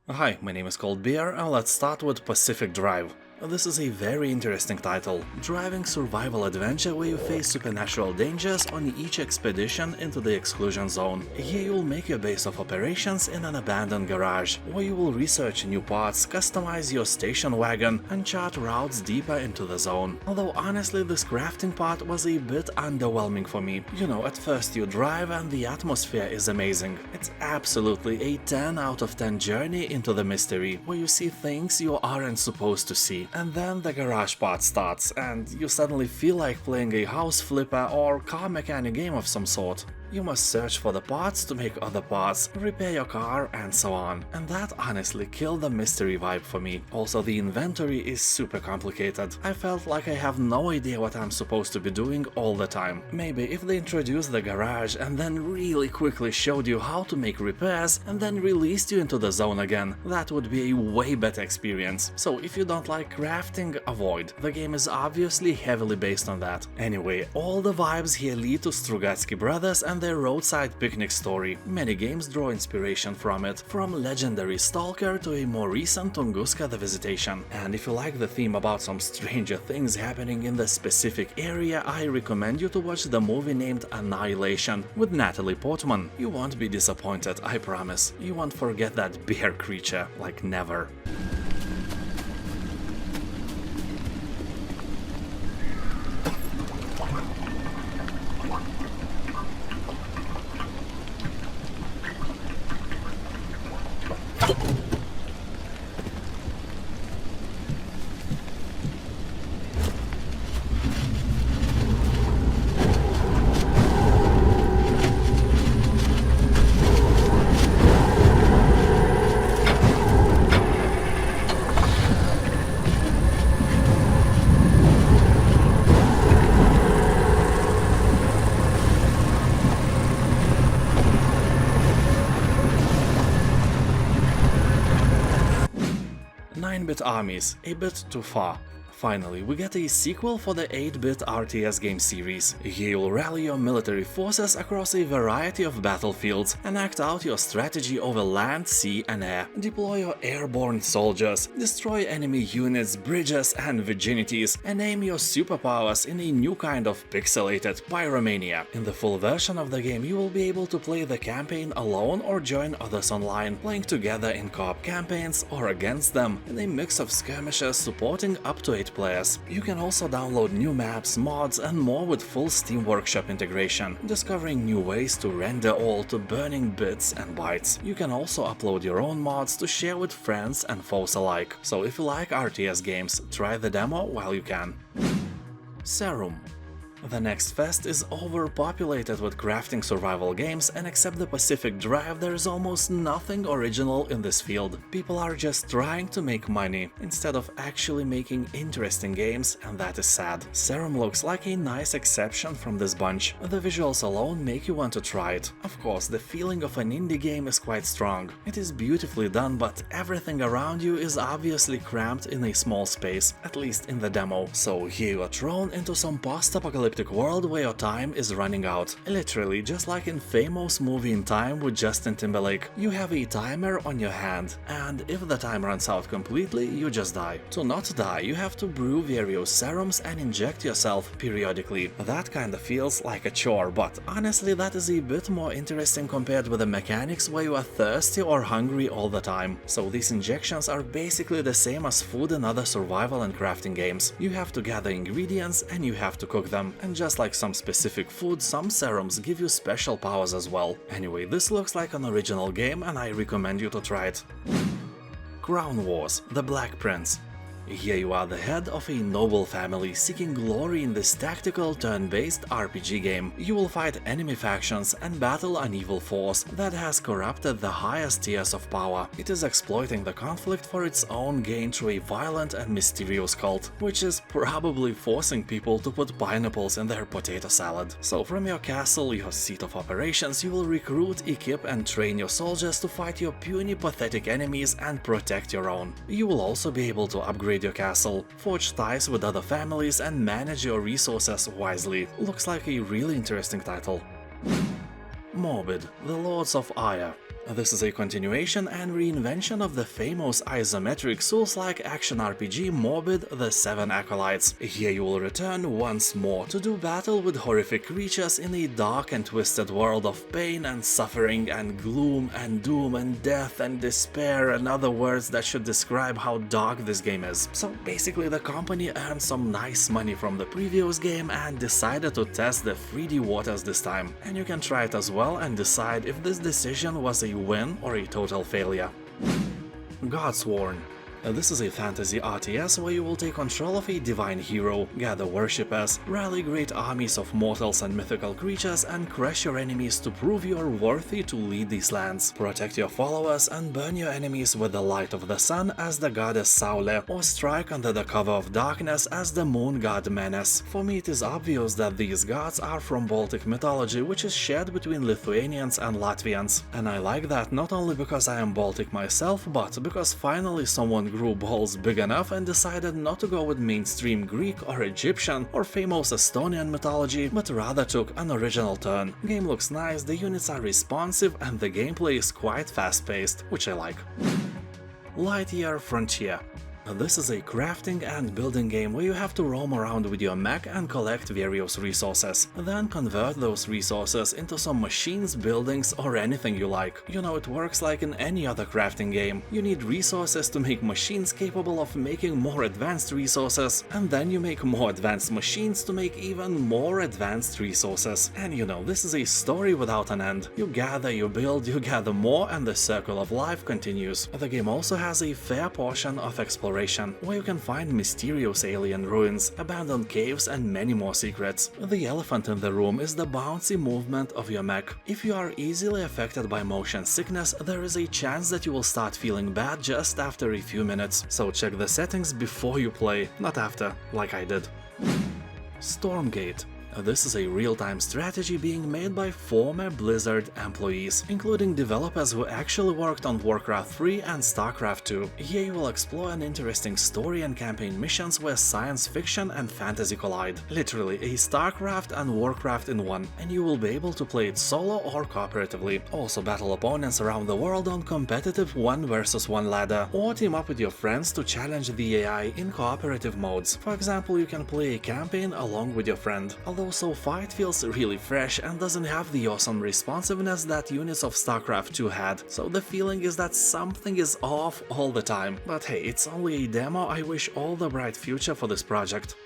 Hi, my name is Cold Beer and let's start with Pacific Drive. This is a very interesting title, driving survival adventure where you face supernatural dangers on each expedition into the exclusion zone. Here you'll make your base of operations in an abandoned garage, where you will research new parts, customize your station wagon, and chart routes deeper into the zone. Although honestly this crafting part was a bit underwhelming for me. You know, at first you drive and the atmosphere is amazing. It's absolutely a 10 out of 10 journey into the mystery, where you see things you aren't supposed to see. And then the garage part starts, and you suddenly feel like playing a house flipper or car mechanic game of some sort. You must search for the parts to make other parts, repair your car, and so on. And that honestly killed the mystery vibe for me. Also, the inventory is super complicated. I felt like I have no idea what I'm supposed to be doing all the time. Maybe if they introduced the garage and then really quickly showed you how to make repairs and then released you into the zone again, that would be a way better experience. So if you don't like crafting, avoid. The game is obviously heavily based on that. Anyway, all the vibes here lead to Strugatsky Brothers and their roadside picnic story. Many games draw inspiration from it, from legendary Stalker to a more recent Tunguska the Visitation. And if you like the theme about some stranger things happening in the specific area, I recommend you to watch the movie named Annihilation with Natalie Portman. You won't be disappointed, I promise. You won't forget that bear creature, like never. Armies, a bit too far. Finally, we get a sequel for the 8-bit RTS game series. Here you'll rally your military forces across a variety of battlefields and act out your strategy over land, sea and air. Deploy your airborne soldiers, destroy enemy units, bridges and virginities, and aim your superpowers in a new kind of pixelated pyromania. In the full version of the game you will be able to play the campaign alone or join others online, playing together in co-op campaigns or against them, in a mix of skirmishes supporting up to 8 players. You can also download new maps, mods and more with full Steam Workshop integration, discovering new ways to render all to burning bits and bytes. You can also upload your own mods to share with friends and foes alike. So if you like RTS games, try the demo while you can. Serum. The next fest is overpopulated with crafting survival games, and except the Pacific Drive there is almost nothing original in this field. People are just trying to make money, instead of actually making interesting games, and that is sad. Serum looks like a nice exception from this bunch. The visuals alone make you want to try it. Of course, the feeling of an indie game is quite strong. It is beautifully done, but everything around you is obviously cramped in a small space, at least in the demo. So here you are thrown into some post-apocalyptic world where your time is running out. Literally, just like in famous movie In Time with Justin Timberlake, you have a timer on your hand, and if the time runs out completely, you just die. To not die, you have to brew various serums and inject yourself periodically. That kinda feels like a chore, but honestly that is a bit more interesting compared with the mechanics where you are thirsty or hungry all the time. So these injections are basically the same as food in other survival and crafting games. You have to gather ingredients and you have to cook them. And just like some specific food, some serums give you special powers as well. Anyway, this looks like an original game and I recommend you to try it. Crown Wars: The Black Prince. Here you are the head of a noble family seeking glory in this tactical turn-based RPG game. You will fight enemy factions and battle an evil force that has corrupted the highest tiers of power. It is exploiting the conflict for its own gain through a violent and mysterious cult, which is probably forcing people to put pineapples in their potato salad. So from your castle, your seat of operations, you will recruit, equip and train your soldiers to fight your puny, pathetic enemies and protect your own. You will also be able to upgrade your castle, forge ties with other families and manage your resources wisely. Looks like a really interesting title. Morbid: The Lords of Ire. This is a continuation and reinvention of the famous isometric Souls-like action RPG Morbid: The Seven Acolytes. Here you will return once more to do battle with horrific creatures in a dark and twisted world of pain and suffering and gloom and doom and death and despair and other words that should describe how dark this game is. So basically the company earned some nice money from the previous game and decided to test the 3D waters this time. And you can try it as well and decide if this decision was a win or a total failure. Godsworn. This is a fantasy RTS where you will take control of a divine hero, gather worshippers, rally great armies of mortals and mythical creatures, and crush your enemies to prove you are worthy to lead these lands. Protect your followers and burn your enemies with the light of the sun as the goddess Saule, or strike under the cover of darkness as the moon god Menes. For me it is obvious that these gods are from Baltic mythology, which is shared between Lithuanians and Latvians. And I like that not only because I am Baltic myself, but because finally someone grew balls big enough and decided not to go with mainstream Greek or Egyptian or famous Estonian mythology, but rather took an original turn. Game looks nice, the units are responsive, and the gameplay is quite fast-paced, which I like. Lightyear Frontier. This is a crafting and building game where you have to roam around with your mech and collect various resources, then convert those resources into some machines, buildings, or anything you like. You know, it works like in any other crafting game. You need resources to make machines capable of making more advanced resources, and then you make more advanced machines to make even more advanced resources. And you know, this is a story without an end. You gather, you build, you gather more, and the circle of life continues. The game also has a fair portion of exploration, where you can find mysterious alien ruins, abandoned caves, and many more secrets. The elephant in the room is the bouncy movement of your mech. If you are easily affected by motion sickness, there is a chance that you will start feeling bad just after a few minutes, so check the settings before you play, not after, like I did. Stormgate. This is a real-time strategy being made by former Blizzard employees, including developers who actually worked on Warcraft 3 and Starcraft 2. Here you will explore an interesting story and campaign missions where science fiction and fantasy collide. Literally a Starcraft and Warcraft in one, and you will be able to play it solo or cooperatively. Also battle opponents around the world on competitive 1 versus 1 ladder, or team up with your friends to challenge the AI in cooperative modes. For example, you can play a campaign along with your friend. Although so far it feels really fresh and doesn't have the awesome responsiveness that units of StarCraft 2 had, so the feeling is that something is off all the time. But hey, it's only a demo, I wish all the bright future for this project.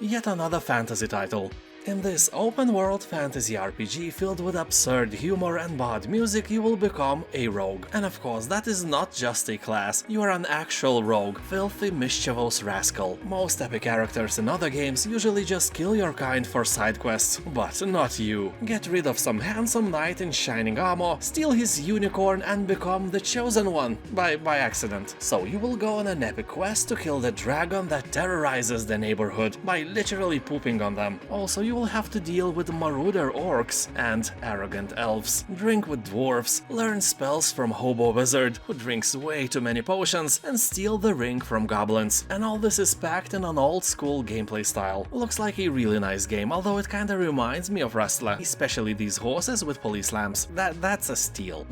Yet another fantasy title. In this open-world fantasy RPG filled with absurd humor and bad music, you will become a rogue. And of course, that is not just a class, you are an actual rogue, filthy, mischievous rascal. Most epic characters in other games usually just kill your kind for side quests, but not you. Get rid of some handsome knight in shining armor, steal his unicorn, and become the chosen one, by accident. So you will go on an epic quest to kill the dragon that terrorizes the neighborhood by literally pooping on them. Also, you will have to deal with marauder orcs and arrogant elves, drink with dwarves, learn spells from hobo wizard who drinks way too many potions, and steal the ring from goblins. And all this is packed in an old school gameplay style. Looks like a really nice game, although it kinda reminds me of Rustler, especially these horses with police lamps. That's a steal.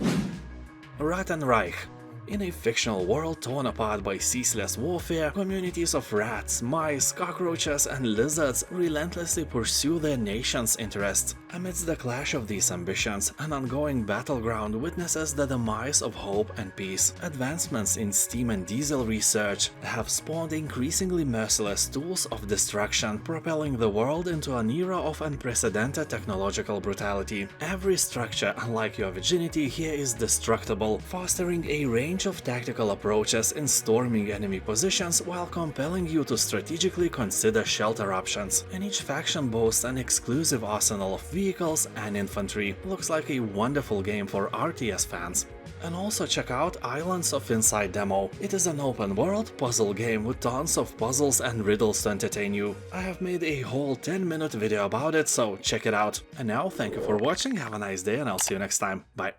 Ratten Reich. In a fictional world torn apart by ceaseless warfare, communities of rats, mice, cockroaches, and lizards relentlessly pursue their nation's interests. Amidst the clash of these ambitions, an ongoing battleground witnesses the demise of hope and peace. Advancements in steam and diesel research have spawned increasingly merciless tools of destruction, propelling the world into an era of unprecedented technological brutality. Every structure, unlike your virginity, here is destructible, fostering a range of tactical approaches in storming enemy positions while compelling you to strategically consider shelter options. And each faction boasts an exclusive arsenal of vehicles and infantry. Looks like a wonderful game for RTS fans. And also check out Islands of Insight demo. It is an open world puzzle game with tons of puzzles and riddles to entertain you. I have made a whole 10-minute video about it, so check it out. And now, thank you for watching, have a nice day, and I'll see you next time. Bye.